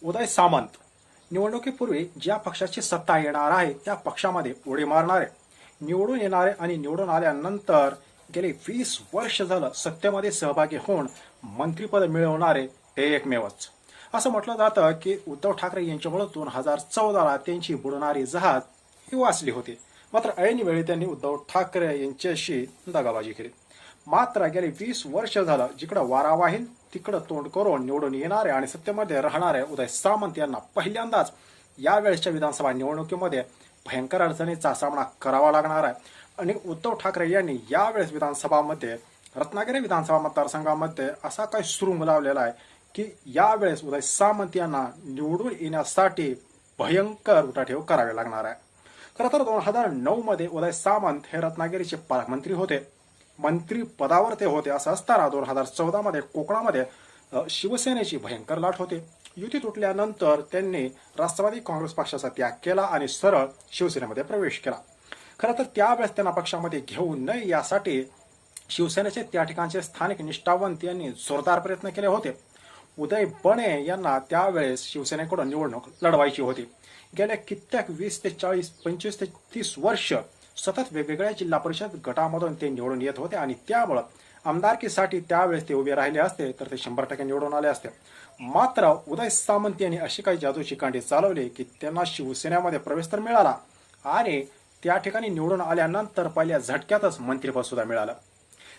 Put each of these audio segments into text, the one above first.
उदय सामंत निवडणुकीपूर्वी ज्या पक्षाची सत्ता येणार आहे त्या पक्षामध्ये उडी मारणारे, निवडून येणारे आणि निवडून आल्यानंतर गेली 20 वर्ष झालं सत्तेमध्ये सहभागी होऊन मंत्रिपद मिळवणारे हे एकमेवच. असं म्हटलं जातं की उद्धव ठाकरे यांच्यामुळे 2014ला त्यांची बुडणारी जहाज ही वाचली होती. मात्र ऐन वेळी त्यांनी उद्धव ठाकरे यांच्याशी दगाबाजी केली. मात्र गेली 20 वर्ष झालं जिकडं वारा वाहील तिकडं तोंड करून निवडून येणारे आणि सत्तेमध्ये राहणारे उदय सामंत यांना पहिल्यांदाच यावेळेसच्या विधानसभा निवडणुकीमध्ये भयंकर अडचणीचा सामना करावा लागणार आहे. आणि उद्धव ठाकरे यांनी यावेळेस विधानसभामध्ये रत्नागिरी विधानसभा मतदारसंघामध्ये असा काही सुरुंग लावलेला आहे की यावेळेस उदय सामंत यांना निवडून येण्यासाठी भयंकर उठाठेव करावे लागणार आहे. खरं तर 2009 मध्ये उदय सामंत हे रत्नागिरीचे पालकमंत्री होते. मंत्री पदावर ते होते. असं असताना 2014 मध्ये कोकणामध्ये शिवसेनेची भयंकर लाट होती. युती तुटल्यानंतर त्यांनी राष्ट्रवादी काँग्रेस पक्षाचा त्याग केला आणि सरळ शिवसेनेमध्ये प्रवेश केला. खरं तर त्यावेळेस त्यांना पक्षामध्ये घेऊ नये यासाठी शिवसेनेचे त्या ठिकाणचे स्थानिक निष्ठावंत यांनी जोरदार प्रयत्न केले होते. उदय बने यांना त्यावेळेस शिवसेनेकडून निवडणूक लढवायची होती. गेल्या कित्येक 20 ते 40, 25 ते 30 वर्ष सतत वेगवेगळ्या जिल्हा परिषद गटामधून ते निवडून येत होते आणि त्यामुळं आमदारकीसाठी त्यावेळेस ते उभे राहिले असते तर ते 100% निवडून आले असते. मात्र उदय सामंत यांनी अशी काही जादूची कांडी चालवली की त्यांना शिवसेनेमध्ये प्रवेश तर मिळाला आणि त्या ठिकाणी निवडून आल्यानंतर पहिल्या झटक्यातच मंत्रिपद सुद्धा मिळालं.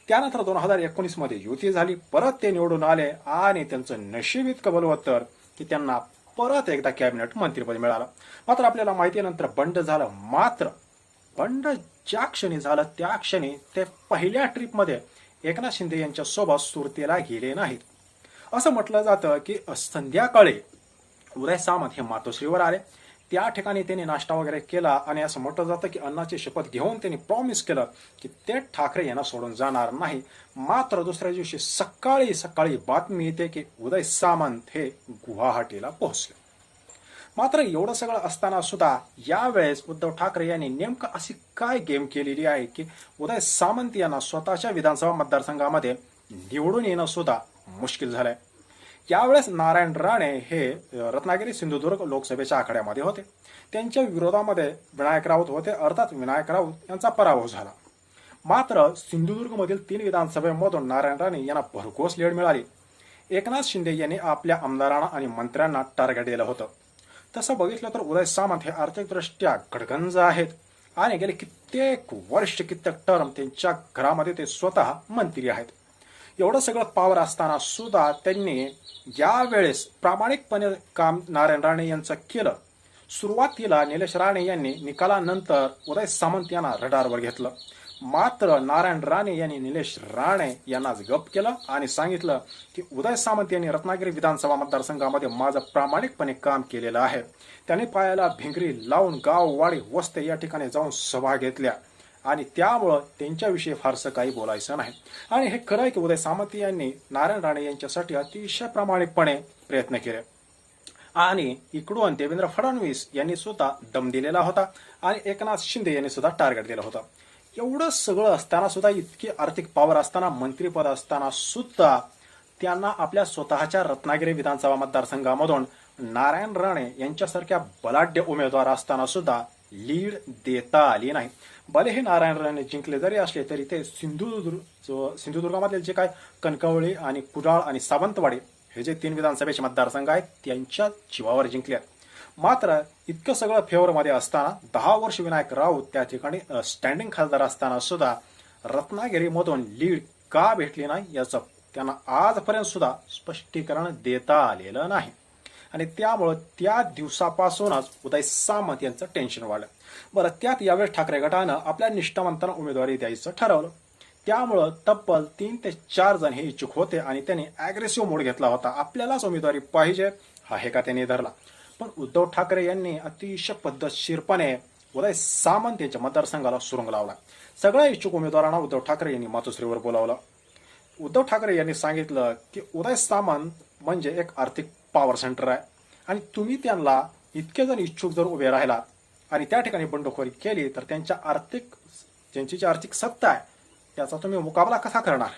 त्यानंतर 2019 मध्ये युती झाली. परत ते निवडून आले आणि त्यांचं नशीब इतकं बलवत्तर की त्यांना परत एकदा कॅबिनेट मंत्रिपद मिळालं. मात्र आपल्याला माहितीनंतर बंड झालं. मात्र बंड ज्या क्षणी झालं त्या क्षणी ते पहिल्या ट्रिपमध्ये एकनाथ शिंदे यांच्या सोबत सुरतेला गेले नाहीत. असं म्हटलं जातं की संध्याकाळी उदय सामंत हे मातोश्रीवर आले. त्या ठिकाणी त्यांनी नाश्ता वगैरे केला आणि असं म्हटलं जातं की अन्नाची शपथ घेऊन त्यांनी प्रॉमिस केलं की ते ठाकरे यांना सोडून जाणार नाही. मात्र दुसऱ्या दिवशी सकाळी बातमी येते की उदय सामंत हे गुवाहाटीला पोहोचले. मात्र एवढं सगळं असताना सुद्धा यावेळेस उद्धव ठाकरे यांनी नेमकं अशी काय गेम केलेली आहे की उदय सामंत यांना स्वतःच्या विधानसभा मतदारसंघामध्ये निवडून येणं सुद्धा मुश्किल झालंय. यावेळेस नारायण राणे हे रत्नागिरी सिंधुदुर्ग लोकसभेच्या आखाड्यामध्ये होते. त्यांच्या विरोधामध्ये विनायक राऊत होते. अर्थात विनायक राऊत यांचा पराभव झाला. मात्र सिंधुदुर्गमधील 3 विधानसभेमधून नारायण राणे यांना भरघोस लीड मिळाली. एकनाथ शिंदे यांनी आपल्या आमदारांना आणि मंत्र्यांना टार्गेट दिलं होतं. तसं बघितलं तर उदय सामंत हे आर्थिकदृष्ट्या गडगंज आहेत आणि गेले कित्येक वर्ष कित्येक टर्म त्यांच्या घरामध्ये ते स्वतः मंत्री आहेत. एवढं सगळं पावर असताना सुद्धा त्यांनी यावेळेस प्रामाणिकपणे काम नारायण राणे यांचं केलं. सुरुवातीला निलेश राणे यांनी निकालानंतर उदय सामंत यांना रडारवर घेतलं. मात्र नारायण राणे यांनी निलेश राणे यांनाच गप केलं आणि सांगितलं की उदय सामंत यांनी रत्नागिरी विधानसभा मतदारसंघामध्ये माझं प्रामाणिकपणे काम केलेलं आहे. त्यांनी पायाला भिंगरी लावून गाव वाडी वस्ते या ठिकाणी जाऊन सभा घेतल्या आणि त्यामुळं त्यांच्याविषयी फारसं काही बोलायचं नाही. आणि हे खरं आहे की उदय सामंत यांनी नारायण राणे यांच्यासाठी अतिशय प्रामाणिकपणे प्रयत्न केले आणि इकडून देवेंद्र फडणवीस यांनी सुद्धा दम दिलेला होता आणि एकनाथ शिंदे यांनी सुद्धा टार्गेट दिलं होतं. एवढं सगळं असताना सुद्धा, इतकी आर्थिक पॉवर असताना, मंत्रिपद असताना सुद्धा त्यांना आपल्या स्वतःच्या रत्नागिरी विधानसभा मतदारसंघामधून नारायण राणे यांच्यासारख्या बलाढ्य उमेदवार असताना सुद्धा लीड देता आली नाही. भले हे नारायण राणे जिंकले जरी असले तरी ते सिंधुदुर्गामधले जे काय कणकवली आणि कुडाळ आणि सावंतवाडी हे जे 3 विधानसभेचे मतदारसंघ आहेत त्यांच्या जीवावर जिंकले. मात्र इतकं सगळं फेवरमध्ये असताना 10 वर्ष विनायक राऊत त्या ठिकाणी स्टँडिंग खासदार असताना सुद्धा रत्नागिरीमधून लीड का भेटली नाही याचं त्यांना आजपर्यंत सुद्धा स्पष्टीकरण देता आलेलं नाही. आणि त्यामुळं त्या दिवसापासूनच उदय सामंत यांचं टेन्शन वाढलं. बरं, त्यात यावेळेस ठाकरे गटानं आपल्या निष्ठावंतांना उमेदवारी द्यायचं ठरवलं. त्यामुळं तब्बल 3 ते 4 जण हे इच्छुक होते आणि त्यांनी अग्रेसिव्ह मोड घेतला होता. आपल्यालाच उमेदवारी पाहिजे हा हेका त्यांनी धरला. पण उद्धव ठाकरे यांनी अतिशय पद्धतशीरपणे उदय सामंत यांच्या मतदारसंघाला सुरुंग लावला. सगळ्या इच्छुक उमेदवारांना उद्धव ठाकरे यांनी मातोश्रीवर बोलावलं. उद्धव ठाकरे यांनी सांगितलं की उदय सामंत म्हणजे एक आर्थिक पॉवर सेंटर आहे आणि तुम्ही त्यांना इतके जण इच्छुक जर उभे राहिलात आणि त्या ठिकाणी बंडखोरी केली तर त्यांची जी आर्थिक सत्ता आहे त्याचा तुम्ही मुकाबला कसा करणार.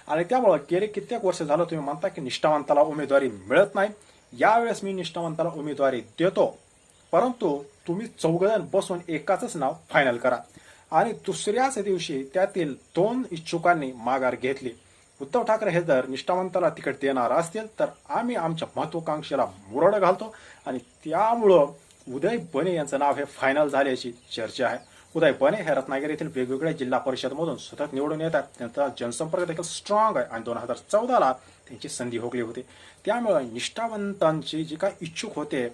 आणि त्यामुळे गेले कित्येक वर्ष झालं तुम्ही म्हणता की निष्ठावंताला उमेदवारी मिळत नाही. यावेळेस मी निष्ठावंताला उमेदवारी देतो, परंतु तुम्ही चौघजण बसून एकाच नाव फायनल करा. आणि दुसऱ्याच दिवशी त्यातील 2 इच्छुकांनी माघार घेतली. उद्धव ठाकरे हे जर निष्ठावंताला तिकीट देणार असतील तर आम्ही आमच्या महत्वाकांक्षेला मुरड घालतो आणि त्यामुळं उदय बने यांचं नाव हे फायनल झाल्याची चर्चा आहे. उदय बने हे रत्नागिरी येथील वेगवेगळ्या जिल्हा परिषदमधून सतत निवडून येतात. त्यांचा जनसंपर्क देखील स्ट्रॉंग आहे आणि 2014ला त्यांची संधी हुकली होती. त्यामुळे निष्ठावंतांचे जे काही इच्छुक होते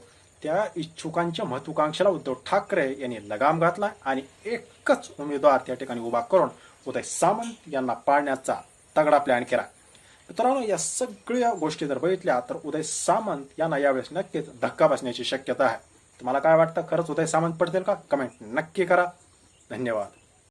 त्या इच्छुकांच्या महत्वाकांक्षेला उद्धव ठाकरे यांनी लगाम घातला आणि एकच उमेदवार त्या ठिकाणी उभा करून उदय सामंत यांना पाडण्याचा तगडा प्लॅन केला. मित्रांनो, या सगळ्या गोष्टी जर बघितल्या तर उदय सामंत यांना यावेळेस नक्कीच धक्का बसण्याची शक्यता आहे. तुम्हाला काय वाटतं, खरंच उदय सामंत पडतील का? कमेंट नक्की करा. धन्यवाद.